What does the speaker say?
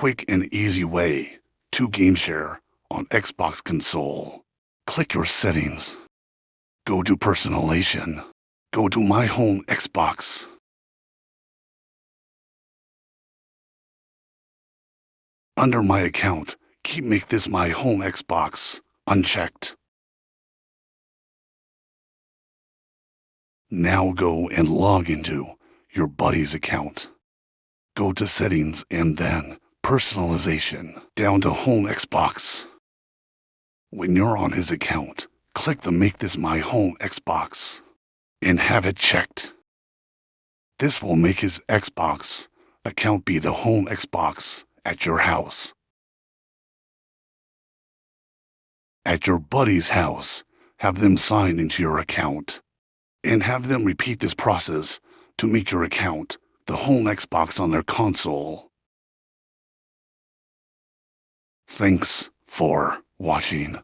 quick and easy way to gameshare on Xbox console. Click your settings. Go to personalization. Go to My Home Xbox. Under My Account, make this My Home Xbox unchecked. Now go and log into your buddy's account. Go to Settings and then Personalization, down to Home Xbox. When you're on his account, click the Make This My Home Xbox and have it checked. This will make his Xbox account be the home Xbox at your house. At your buddy's house, have them sign into your account and have them repeat this process to make your account the home Xbox on their console. Thanks for watching.